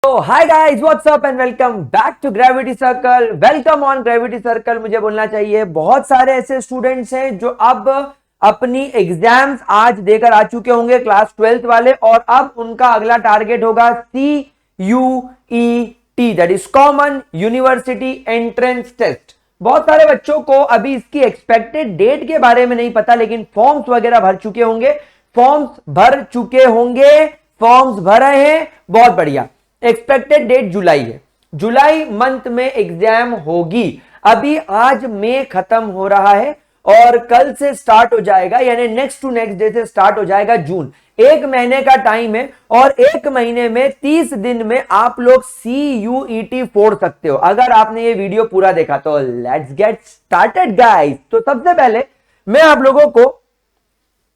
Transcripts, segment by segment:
तो hi guys, what's up and welcome back to Gravity Circle. Welcome on Gravity Circle. मुझे बोलना चाहिए बहुत सारे ऐसे स्टूडेंट्स हैं जो अब अपनी एग्जाम्स आज देकर आ चुके होंगे, क्लास 12th वाले, और अब उनका अगला टारगेट होगा CUET, that is common university entrance test. बहुत सारे बच्चों को अभी इसकी एक्सपेक्टेड डेट के बारे में नहीं पता, लेकिन फॉर्म्स वगैरह भर चुके होंगे। फॉर्म्स भर रहे हैं, बहुत बढ़िया। एक्सपेक्टेड डेट जुलाई है, जुलाई मंथ में एग्जाम होगी। अभी आज मई खत्म हो रहा है और कल से स्टार्ट हो जाएगा, यानी नेक्स्ट टू नेक्स्ट डे से स्टार्ट हो जाएगा जून। एक महीने का टाइम है और एक महीने में 30 दिन में आप लोग CUET फोड़ सकते हो, अगर आपने ये वीडियो पूरा देखा तो। Let's get started guys. तो सबसे पहले मैं आप लोगों को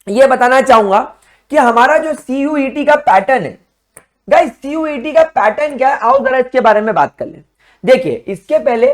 यह बताना चाहूंगा कि हमारा जो CUET का पैटर्न है गाइस, CUET का पैटर्न क्या है, आओ जरा इसके बारे में बात कर लें। देखिए, इसके पहले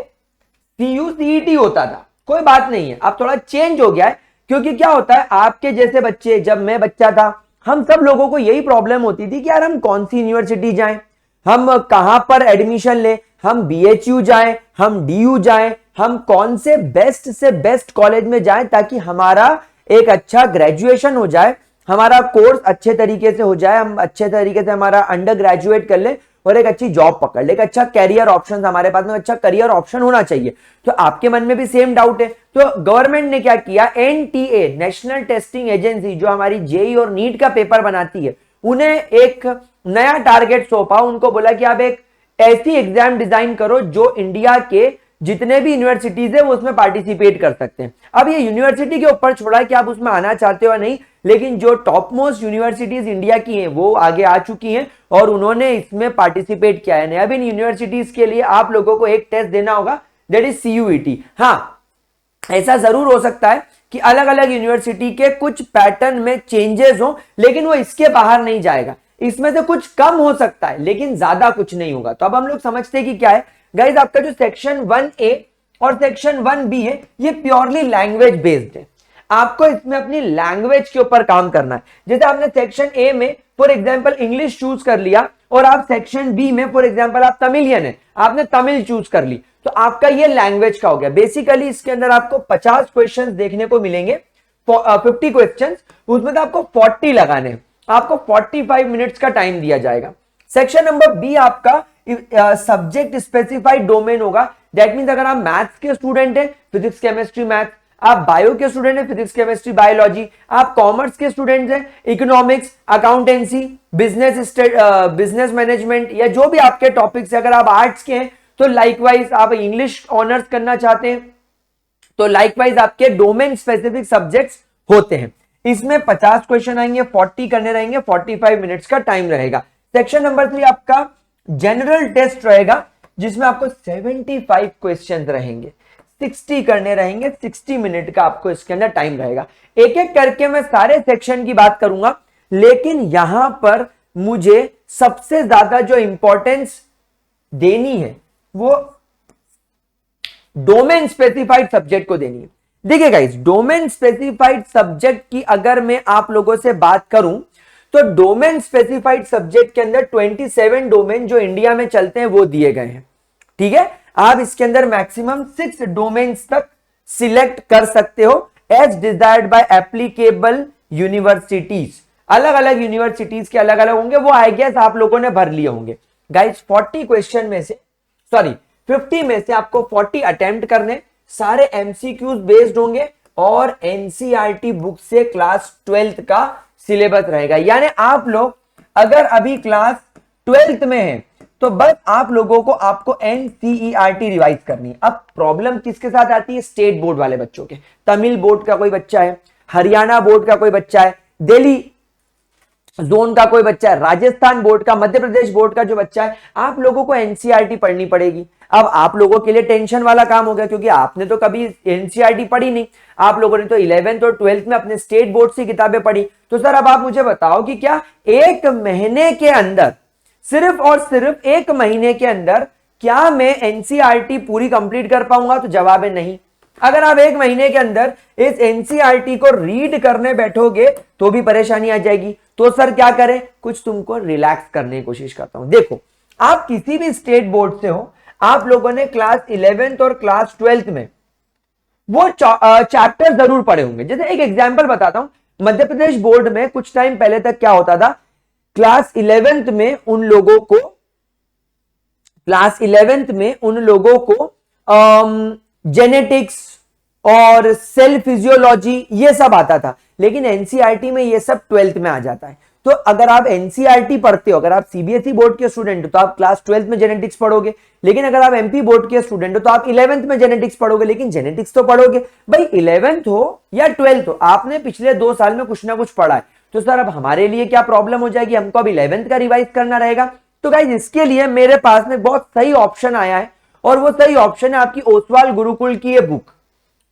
CUCET होता था, कोई बात नहीं है, अब थोड़ा चेंज हो गया है। क्योंकि क्या होता है, आपके जैसे बच्चे, जब मैं बच्चा था, हम सब लोगों को यही प्रॉब्लम होती थी कि यार हम कौन सी यूनिवर्सिटी जाएं, हम कहां पर एडमिशन लें, हम BHU जाएं, हम DU जाएं, हम कौन से बेस्ट कॉलेज में जाएं ताकि हमारा एक अच्छा ग्रेजुएशन हो जाए, हमारा कोर्स अच्छे तरीके से हो जाए, हम अच्छे तरीके से हमारा अंडर ग्रेजुएट कर ले और एक अच्छी जॉब पकड़ ले, एक अच्छा कैरियर ऑप्शन, हमारे पास में अच्छा करियर ऑप्शन होना चाहिए। तो आपके मन में भी सेम डाउट है। तो गवर्नमेंट ने क्या किया, NTA, नेशनल टेस्टिंग एजेंसी, जो हमारी JEE और नीट का पेपर बनाती है, उन्हें एक नया टारगेट सौंपा। उनको बोला कि आप एक ऐसी एग्जाम डिजाइन करो जो इंडिया के जितने भी यूनिवर्सिटीज है वो उसमें पार्टिसिपेट कर सकते हैं। अब ये यूनिवर्सिटी के ऊपर छोड़ा कि आप उसमें आना चाहते हो या नहीं, लेकिन जो टॉप मोस्ट यूनिवर्सिटीज इंडिया की हैं वो आगे आ चुकी हैं और उन्होंने इसमें पार्टिसिपेट किया है। अब इन यूनिवर्सिटीज के लिए आप लोगों को एक टेस्ट देना होगा, दैट इज CUET। हाँ, ऐसा जरूर हो सकता है कि अलग अलग यूनिवर्सिटी के कुछ पैटर्न में चेंजेस हो, लेकिन वो इसके बाहर नहीं जाएगा। इसमें से कुछ कम हो सकता है लेकिन ज्यादा कुछ नहीं होगा। तो अब हम लोग समझते हैं कि क्या है गाइस, आपका जो सेक्शन 1A और सेक्शन 1B है, ये प्योरली लैंग्वेज बेस्ड है। आपको इसमें अपनी लैंग्वेज के ऊपर काम करना है। जैसे आपने सेक्शन A में फॉर एग्जांपल इंग्लिश चूज कर लिया और आप सेक्शन B में फॉर एग्जांपल आप तमिलियन है, आपने तमिल चूज कर ली, तो आपका ये लैंग्वेज का हो गया। बेसिकली इसके अंदर आपको 50 क्वेश्चंस देखने को मिलेंगे, 50 क्वेश्चंस, उसमें तो आपको 40 लगाने हैं, आपको 45 मिनट्स का टाइम दिया जाएगा। सेक्शन नंबर B आपका सब्जेक्ट स्पेसिफाइड डोमेन होगा। दैट मींस अगर आप मैथ्स के स्टूडेंट हैं, फिजिक्स केमिस्ट्री मैथ, आप बायो के स्टूडेंट हैं, फिजिक्स केमिस्ट्री बायोलॉजी, आप कॉमर्स के स्टूडेंट्स हैं, इकोनॉमिक्स, अकाउंटेंसी, बिजनेस मैनेजमेंट, या जो भी आपके टॉपिक्स है। अगर आप आर्ट्स के हैं तो लाइकवाइज आप इंग्लिश ऑनर्स करना चाहते हैं तो लाइकवाइज आपके डोमेन स्पेसिफिक सब्जेक्ट्स होते हैं। इसमें 50 क्वेश्चन आएंगे, 40 करने रहेंगे, 45 मिनट्स का टाइम रहेगा। सेक्शन नंबर 3 आपका जनरल टेस्ट रहेगा, जिसमें आपको 75 क्वेश्चन रहेंगे, 60 करने रहेंगे, 60 मिनट का आपको इसके अंदर टाइम रहेगा। एक एक करके मैं सारे सेक्शन की बात करूंगा, लेकिन यहां पर मुझे सबसे ज्यादा जो इंपॉर्टेंस देनी है वो डोमेन स्पेसिफाइड सब्जेक्ट को देनी है। देखिए गाइस, डोमेन स्पेसिफाइड सब्जेक्ट की अगर मैं आप लोगों से बात करूं तो डोमेन स्पेसिफाइड सब्जेक्ट के अंदर 27 डोमेन जो इंडिया में चलते हैं वो दिए गए हैं। ठीक है, आप इसके अंदर मैक्सिमम 6 डोमेन्स तक सिलेक्ट कर सकते हो as desired by applicable universities. अलग अलग यूनिवर्सिटीज के अलग अलग होंगे, वो आई गेस आप लोगों ने भर लिए होंगे। गाइस 40 क्वेश्चन में से 50 में से आपको 40 अटेम्प्ट करने, सारे MCQs बेस्ड होंगे और NCERT बुक से क्लास 12th का सिलेबस रहेगा। यानी आप लोग अगर अभी क्लास 12th में हैं तो बस आप लोगों को आपको NCERT रिवाइज करनी है। अब प्रॉब्लम किसके साथ आती है, स्टेट बोर्ड वाले बच्चों के। तमिल बोर्ड का कोई बच्चा है, हरियाणा बोर्ड का कोई बच्चा है, दिल्ली जोन का कोई बच्चा है, राजस्थान बोर्ड का, मध्य प्रदेश बोर्ड का जो बच्चा है, आप लोगों को NCERT पढ़नी पड़ेगी। अब आप लोगों के लिए टेंशन वाला काम हो गया, क्योंकि आपने तो कभी NCERT पढ़ी नहीं, आप लोगों ने तो 11th और 12th में अपने स्टेट बोर्ड से किताबें पढ़ी। तो सर अब आप मुझे बताओ कि क्या एक महीने के अंदर, सिर्फ और सिर्फ एक महीने के अंदर क्या मैं NCERT पूरी कंप्लीट कर पाऊंगा? तो जवाब है नहीं। अगर आप एक महीने के अंदर इस NCERT को रीड करने बैठोगे तो भी परेशानी आ जाएगी। तो सर क्या करें? कुछ तुमको रिलैक्स करने की कोशिश करता हूं। देखो, आप किसी भी स्टेट बोर्ड से हो, आप लोगों ने क्लास 11th और क्लास 12th में वो चैप्टर जरूर पढ़े होंगे। जैसे एक एग्जांपल बताता हूं, मध्य प्रदेश बोर्ड में कुछ टाइम पहले तक क्या होता था, क्लास 11th में उन लोगों को जेनेटिक्स और सेल फिजियोलॉजी ये सब आता था, लेकिन एनसीईआरटी में ये सब 12th में आ जाता है। तो अगर आप एनसीईआरटी पढ़ते हो, अगर आप सीबीएसई बोर्ड के स्टूडेंट हो तो आप क्लास 12th में जेनेटिक्स पढ़ोगे, लेकिन अगर आप एमपी बोर्ड के स्टूडेंट हो तो आप 11th में जेनेटिक्स पढ़ोगे, लेकिन जेनेटिक्स तो पढ़ोगे भाई 11th हो या 12th हो, आपने पिछले 2 साल में कुछ ना कुछ पढ़ा है। तो सर अब हमारे लिए क्या प्रॉब्लम हो जाएगी, हमको अब 11th का रिवाइज करना रहेगा। तो गाइज इसके लिए मेरे पास में बहुत सही ऑप्शन आया है, और वो सही ऑप्शन है आपकी ओसवाल गुरुकुल की ये बुक।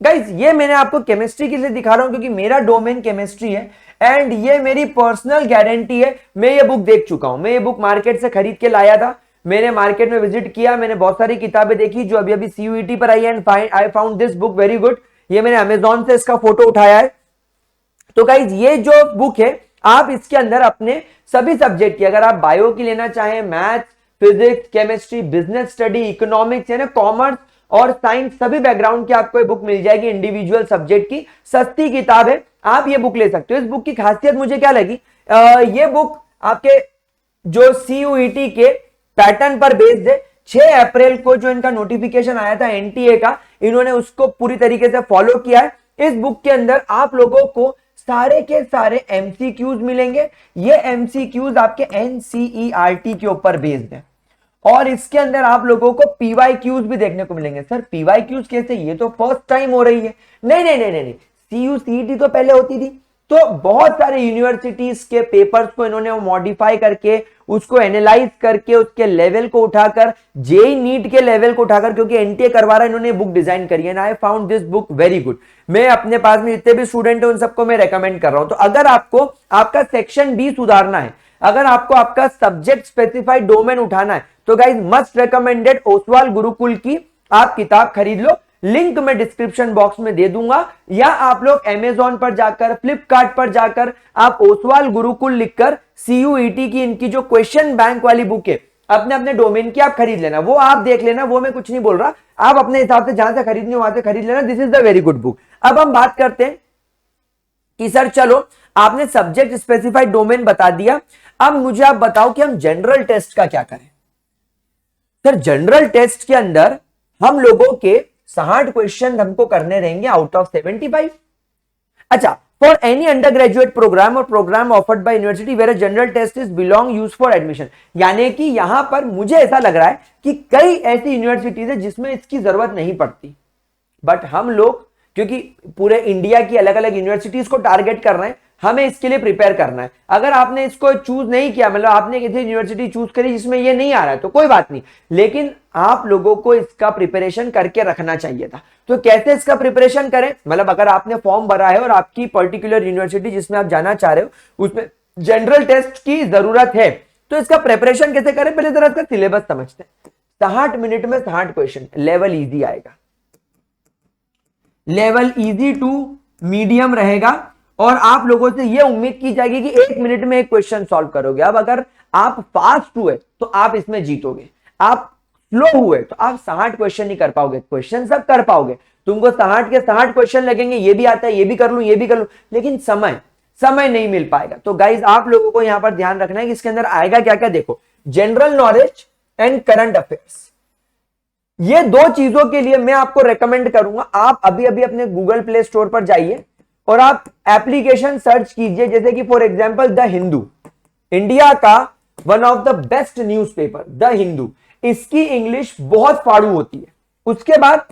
गाइज ये मैंने आपको केमिस्ट्री के लिए दिखा रहा हूं क्योंकि मेरा डोमेन केमिस्ट्री है, एंड ये मेरी पर्सनल गारंटी है, मैं ये बुक देख चुका हूं। मैं ये बुक मार्केट से खरीद के लाया था, मैंने मार्केट में विजिट किया, मैंने बहुत सारी किताबें देखी जो अभी अभी सीयूईटी पर आई है, and I found this book very good. ये मैंने अमेजॉन से इसका फोटो उठाया है। तो गाइज ये जो बुक है, आप इसके अंदर अपने सभी सब्जेक्ट की, अगर आप बायो की लेना चाहें, maths, physics, chemistry, business study, economics यानी कॉमर्स और साइंस, सभी बैकग्राउंड की आपको ये बुक मिल जाएगी, इंडिविजुअल सब्जेक्ट की सस्ती किताब है, आप ये बुक ले सकते हो। इस बुक की खासियत मुझे क्या लगी, ये बुक आपके जो सीयूईटी के पैटर्न पर बेस्ड है। 6 अप्रैल को जो इनका नोटिफिकेशन आया था एनटीए का, इन्होंने उसको पूरी तरीके से फॉलो किया है। इस बुक के अंदर आप लोगों को सारे के सारे एमसीक्यूज मिलेंगे। ये एमसीक्यूज आपके एनसीईआरटी के ऊपर बेस्ड है, और इसके अंदर आप लोगों को पीवाईक्यूज भी देखने को मिलेंगे। सर पीवाईक्यूज कैसे, ये तो फर्स्ट टाइम हो रही है। नहीं नहीं नहीं नहीं, सीयूसीटी तो पहले होती थी। तो बहुत सारे यूनिवर्सिटीज के पेपर्स को इन्होंने मॉडिफाई करके, उसको एनालाइज करके, उसके लेवल को उठाकर, जेई नीट के लेवल को उठाकर, क्योंकि एनटीए करवा रहा है, इन्होंने बुक डिजाइन करी है, and I found this book very good. मैं अपने पास में जितने भी स्टूडेंट है उन सबको मैं रेकमेंड कर रहा हूं। तो अगर आपको आपका सेक्शन बी सुधारना है, अगर आपको आपका सब्जेक्ट स्पेसिफाइड डोमेन उठाना है, तो guys must recommended Oswal Gurukul की आप किताब खरीद लो। लिंक मैं डिस्क्रिप्शन बॉक्स में दे दूंगा, या आप लोग अमेजॉन पर जाकर, फ्लिपकार्ट पर जाकर आप ओसवाल गुरुकुल लिखकर सीयूईटी की इनकी जो क्वेश्चन बैंक वाली बुक है अपने अपने डोमेन की आप खरीद लेना। वो आप देख लेना, वो मैं कुछ नहीं बोल रहा, आप अपने हिसाब से जहां से खरीदनी हो वहां से खरीद लेना। This is the very good book. अब हम बात करते हैं कि सर चलो आपने सब्जेक्ट स्पेसिफाइड डोमेन बता दिया, अब मुझे आप बताओ कि हम जनरल टेस्ट का क्या करें। सर जनरल टेस्ट के अंदर हम लोगों के 60 क्वेश्चन हमको करने रहेंगे आउट ऑफ 75। अच्छा, for any undergraduate program और program offered by university where general test is belong use for admission, यानी कि यहां पर मुझे ऐसा लग रहा है कि कई ऐसी यूनिवर्सिटीज है जिसमें इसकी जरूरत नहीं पड़ती, बट हम लोग क्योंकि पूरे इंडिया की अलग अलग यूनिवर्सिटीज को टारगेट कर रहे हैं, हमें इसके लिए प्रिपेयर करना है। अगर आपने इसको चूज नहीं किया, मतलब आपने किसी यूनिवर्सिटी चूज करी जिसमें ये नहीं आ रहा है, तो कोई बात नहीं, लेकिन आप लोगों को इसका प्रिपरेशन करके रखना चाहिए था। तो कैसे इसका प्रिपरेशन करें, मतलब अगर आपने फॉर्म भरा है और आपकी पर्टिकुलर यूनिवर्सिटी जिसमें आप जाना चाह रहे हो उसमें जनरल टेस्ट की जरूरत है, तो इसका प्रिपरेशन कैसे करें, पहले जरा इसका सिलेबस समझते हैं। 60 मिनट में 60 क्वेश्चन, लेवल इजी आएगा, लेवल इजी टू मीडियम रहेगा, और आप लोगों से यह उम्मीद की जाएगी कि 1 मिनट में एक क्वेश्चन सॉल्व करोगे। अब अगर आप फास्ट हुए तो आप इसमें जीतोगे, आप स्लो हुए तो आप 60 क्वेश्चन नहीं कर पाओगे। क्वेश्चन सब कर पाओगे, तुमको 60 के 60 क्वेश्चन लगेंगे, ये भी आता है, ये भी कर लूं, ये भी कर लूं, लेकिन समय नहीं मिल पाएगा। तो गाइज आप लोगों को यहां पर ध्यान रखना है कि इसके अंदर आएगा क्या क्या। देखो, general knowledge and current affairs, ये 2 चीजों के लिए मैं आपको रेकमेंड करूंगा, आप अभी अभी अपने गूगल प्ले स्टोर पर जाइए और आप एप्लीकेशन सर्च कीजिए, जैसे कि for example the Hindu, India का one of the best newspaper the Hindu, इसकी इंग्लिश बहुत फाड़ू होती है। उसके बाद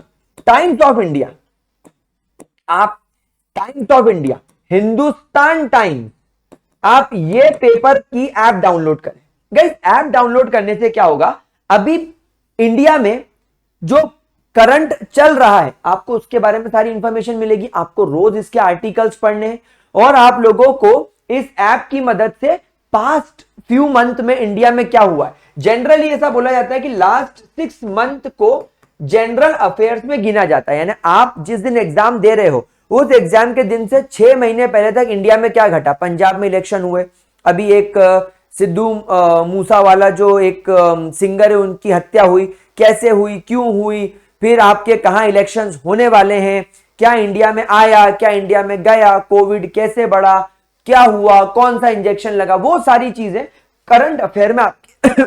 टाइम्स ऑफ इंडिया, आप Times of India, Hindustan Times, आप ये पेपर की ऐप डाउनलोड करें। गाइस ऐप डाउनलोड करने से क्या होगा, अभी इंडिया में जो करंट चल रहा है आपको उसके बारे में सारी इंफॉर्मेशन मिलेगी, आपको रोज इसके आर्टिकल्स पढ़ने हैं, और आप लोगों को इस ऐप की मदद से पास्ट फ्यू मंथ में इंडिया में क्या हुआ है, जनरली ऐसा बोला जाता है कि लास्ट 6 मंथ को जनरल अफेयर्स में गिना जाता है, यानी आप जिस दिन एग्जाम दे रहे हो उस एग्जाम के दिन से 6 महीने पहले तक इंडिया में क्या घटा। पंजाब में इलेक्शन हुए, अभी एक सिद्धू मूसा वाला जो एक सिंगर है, उनकी हत्या हुई, कैसे हुई, क्यों हुई, फिर आपके कहां इलेक्शंस होने वाले हैं, क्या इंडिया में आया, क्या इंडिया में गया, कोविड कैसे बढ़ा, क्या हुआ, कौन सा इंजेक्शन लगा, वो सारी चीजें करंट अफेयर में आपके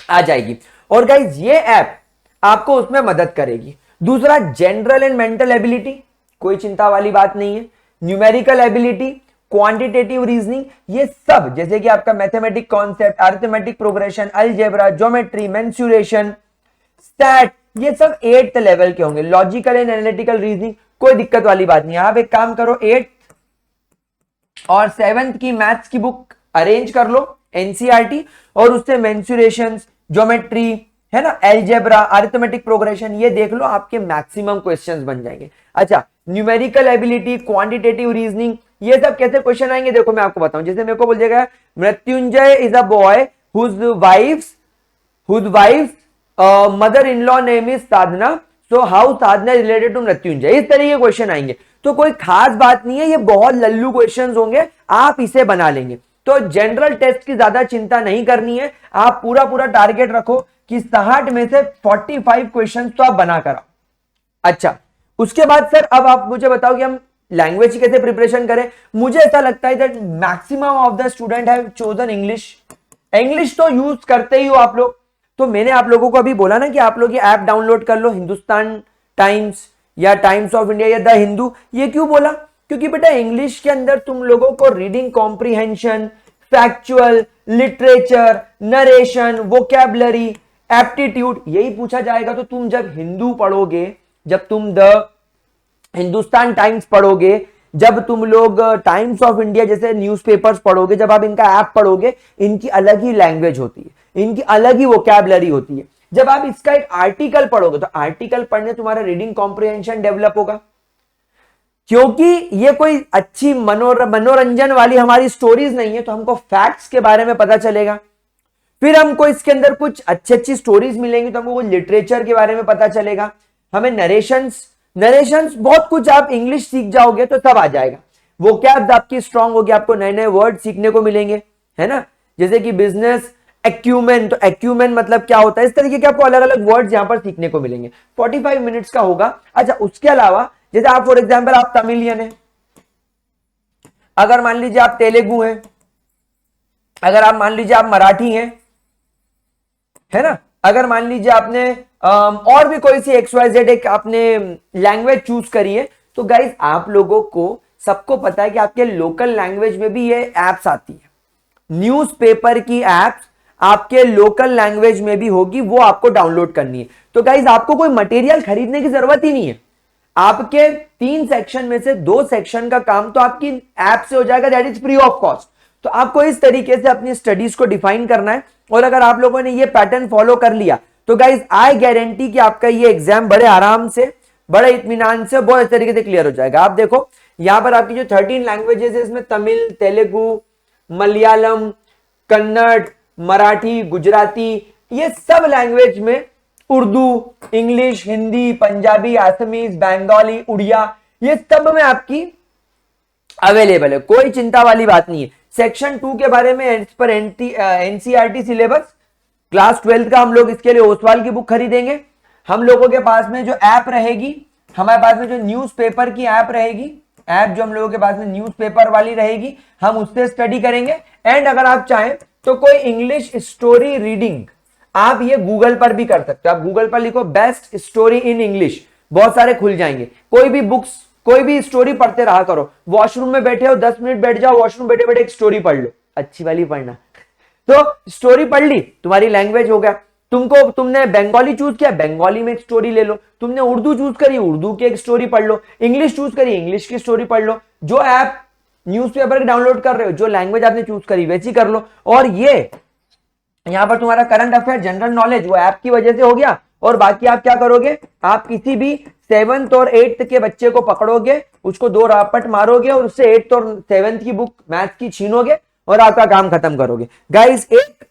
आ जाएगी। और गाइज ये ऐप आपको उसमें मदद करेगी। दूसरा, जनरल एंड मेंटल एबिलिटी, कोई चिंता वाली बात नहीं है। न्यूमेरिकल एबिलिटी, क्वांटिटेटिव रीजनिंग, ये सब जैसे कि आपका mathematic concept, arithmetic progression, algebra, geometry, mensuration, stat, ये सब 8th लेवल के होंगे। लॉजिकल एंड एनालिटिकल रीजनिंग, कोई दिक्कत वाली बात नहीं है। आप एक काम करो, 8th और 7th की मैथ्स की बुक अरेंज कर लो एनसीईआरटी, और उससे मेंसुरेशंस, ज्योमेट्री, है ना, अलजेब्रा, अरिथमेटिक प्रोग्रेशन, ये देख लो, आपके मैक्सिमम क्वेश्चंस बन जाएंगे। अच्छा, न्यूमेरिकल एबिलिटी, क्वांटिटेटिव रीजनिंग, ये सब कैसे क्वेश्चन आएंगे देखो मैं आपको बताऊं। जैसे मेरे को बोल जाएगा Mrityunjay is a boy whose wife's mother in law name is Sadhana, so how Sadhana related to Mrityunjay, इस तरह के क्वेश्चन आएंगे। तो कोई खास बात नहीं है, ये बहुत लल्लू क्वेश्चंस होंगे, आप इसे बना लेंगे। तो जनरल टेस्ट की ज्यादा चिंता नहीं करनी है, आप पूरा टारगेट रखो कि 60 में से 45 क्वेश्चन तो आप बना कर आओ। अच्छा, उसके बाद सर अब आप मुझे बताओ कि हम लैंग्वेज की कैसे प्रिपरेशन करें। मुझे ऐसा लगता है that maximum of the student have chosen English. English तो यूज करते ही हो आप लोग, तो मैंने आप लोगों को अभी बोला ना कि आप लोग ये ऐप डाउनलोड कर लो, हिंदुस्तान टाइम्स या टाइम्स ऑफ इंडिया या द हिंदू। ये क्यों बोला? क्योंकि बेटा इंग्लिश के अंदर तुम लोगों को reading comprehension, factual, literature, narration, vocabulary, aptitude, यही पूछा जाएगा। तो तुम जब हिंदू पढ़ोगे, जब तुम द हिंदुस्तान टाइम्स पढ़ोगे, जब तुम लोग टाइम्स ऑफ इंडिया जैसे न्यूज़पेपर्स पढ़ोगे, जब आप इनका ऐप पढ़ोगे, इनकी अलग ही लैंग्वेज होती है, इनकी अलग ही वोकैबुलरी होती है। जब आप इसका एक आर्टिकल पढ़ोगे तो आर्टिकल पढ़ने तुम्हारा रीडिंग कॉम्प्रिहेंशन डेवलप होगा, क्योंकि ये कोई अच्छी मनोरंजन वाली हमारी स्टोरीज नहीं है, तो हमको फैक्ट्स के बारे में पता चलेगा। फिर हमको इसके अंदर कुछ अच्छी स्टोरीज मिलेंगी, तो हमको लिटरेचर के बारे में पता चलेगा। हमें नरेशंस बहुत कुछ, आप इंग्लिश सीख जाओगे तो सब आ जाएगा। वोकैब्स आपकी स्ट्रांग होगी, आपको नए नए वर्ड सीखने को मिलेंगे, है ना। जैसे कि बिजनेस एक्यूमेन, तो एक्यूमेन मतलब क्या होता है, इस तरीके के आपको अलग अलग वर्ड्स यहां पर सीखने को मिलेंगे। 45 मिनट्स का होगा। अच्छा, उसके अलावा जैसे आप फॉर एग्जाम्पल आप तमिलियन है, अगर मान लीजिए आप तेलुगु हैं, अगर आप मान लीजिए आप मराठी हैं, है ना, अगर मान लीजिए आपने और भी कोई सी XYZ एक आपने लैंग्वेज चूज करी है, तो गाइज आप लोगों को सबको पता है कि आपके लोकल लैंग्वेज में भी ये एप्स आती है। न्यूज़पेपर की एप्स आपके लोकल लैंग्वेज में भी होगी, वो आपको डाउनलोड करनी है। तो गाइज आपको कोई मटेरियल खरीदने की जरूरत ही नहीं है। आपके 3 सेक्शन में से 2 सेक्शन का काम तो आपकी ऐप से हो जाएगा, that is free of cost. तो आपको इस तरीके से अपनी स्टडीज को डिफाइन करना है, और अगर आप लोगों ने ये पैटर्न फॉलो कर लिया तो गाइज आई गारंटी कि आपका ये एग्जाम बड़े आराम से, बड़े इत्मीनान से, बहुत अच्छे तरीके से क्लियर हो जाएगा। आप देखो यहां पर आपकी जो 13 लैंग्वेजेस है, इसमें तमिल, तेलुगु, मलयालम, कन्नड़, मराठी, गुजराती, ये सब लैंग्वेज में, उर्दू, इंग्लिश, हिंदी, पंजाबी, आसामीज, बंगाली, उड़िया, ये सब में आपकी अवेलेबल है। कोई चिंता वाली बात नहीं है। सेक्शन 2 के बारे में as per NCERT syllabus class 12 का हम लोग इसके लिए ओसवाल की बुक खरीदेंगे। हम लोगों के पास में जो ऐप रहेगी, हमारे पास में जो न्यूज़पेपर की ऐप रहेगी, ऐप जो हम लोगों के पास में न्यूज़पेपर वाली रहेगी, हम उससे स्टडी करेंगे। एंड अगर आप चाहें तो कोई इंग्लिश स्टोरी रीडिंग आप ये गूगल पर भी कर सकते हो। आप गूगल पर लिखो बेस्ट स्टोरी इन इंग्लिश, बहुत सारे खुल जाएंगे। कोई भी बुक्स, कोई भी स्टोरी पढ़ते रहा करो। वॉशरूम में बैठे हो, 10 मिनट बैठ जाओ, वॉशरूम बैठे बैठे एक स्टोरी पढ़ लो, अच्छी वाली पढ़ना। तो स्टोरी पढ़ ली, तुम्हारी लैंग्वेज हो गया। तुमने बंगाली चूज किया, बंगाली में एक स्टोरी ले लो। तुमने उर्दू चूज करी, उर्दू की एक स्टोरी पढ़ लो। इंग्लिश चूज करी, इंग्लिश की स्टोरी पढ़ लो। जो ऐप न्यूज़पेपर डाउनलोड कर रहे हो, जो लैंग्वेज आपने चूज करी वैसी कर लो। और ये यहां पर तुम्हारा करंट अफेयर, जनरल नॉलेज वो ऐप की वजह से हो गया। और बाकी आप क्या करोगे, आप किसी भी 7th और 8th के बच्चे को पकड़ोगे, उसको 2 रापट मारोगे और उससे 8th और 7th की बुक मैथ्स की छीनोगे और आपका काम खत्म करोगे। गाइस, एक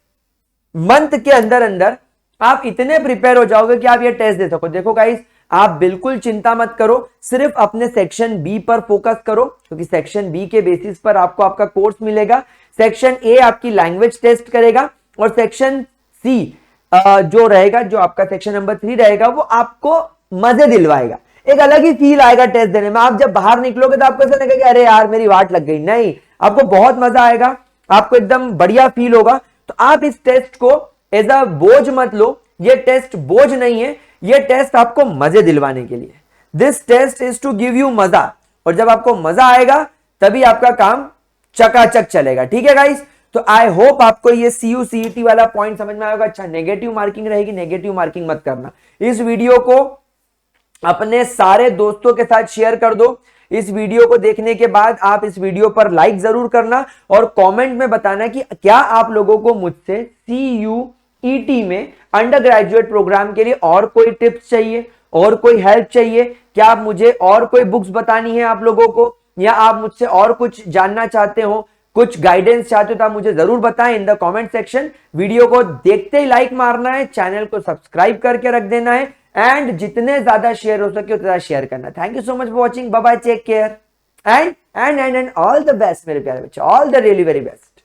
मंथ के अंदर अंदर आप इतने प्रिपेयर हो जाओगे कि आप ये टेस्ट दे सको। देखो गाइस, आप बिल्कुल चिंता मत करो, सिर्फ अपने सेक्शन बी पर फोकस करो, क्योंकि सेक्शन बी के बेसिस पर आपको आपका कोर्स मिलेगा। सेक्शन ए आपकी लैंग्वेज टेस्ट करेगा और सेक्शन सी जो रहेगा, जो आपका सेक्शन नंबर 3 रहेगा, वो आपको मजे दिलवाएगा। एक अलग ही फील आएगा टेस्ट देने में। आप जब बाहर निकलोगे तो आपको ऐसा लगेगा कि अरे यार मेरी वाट लग गई, नहीं, आपको बहुत मजा आएगा, आपको एकदम बढ़िया फील होगा। तो आप इस टेस्ट को एज अ बोझ मत लो, ये टेस्ट बोझ नहीं है, ये टेस्ट आपको मजे दिलवाने के लिए। This test is to give you मजा, और जब आपको मजा आएगा तभी आपका काम चकाचक चलेगा। ठीक है गाइस, तो आई होप आपको ये CU CET वाला पॉइंट समझ में आएगा। अच्छा, नेगेटिव मार्किंग रहेगी, नेगेटिव मार्किंग मत करना। इस वीडियो को अपने सारे दोस्तों के साथ शेयर कर दो। इस वीडियो को देखने के बाद आप इस वीडियो पर लाइक जरूर करना और कमेंट में बताना कि क्या आप लोगों को मुझसे CUET में अंडर ग्रेजुएट प्रोग्राम के लिए और कोई टिप्स चाहिए, और कोई हेल्प चाहिए, क्या आप मुझे और कोई बुक्स बतानी है आप लोगों को, या आप मुझसे और कुछ जानना चाहते हो, कुछ गाइडेंस चाहते हो, तो आप मुझे जरूर बताएं in the comment section. Video को देखते ही लाइक मारना है, चैनल को सब्सक्राइब करके रख देना है, एंड जितने ज्यादा शेयर हो सके उतना शेयर करना। Thank you so much for watching, bye bye, take care and all the best मेरे प्यारे बच्चे, all the really very best.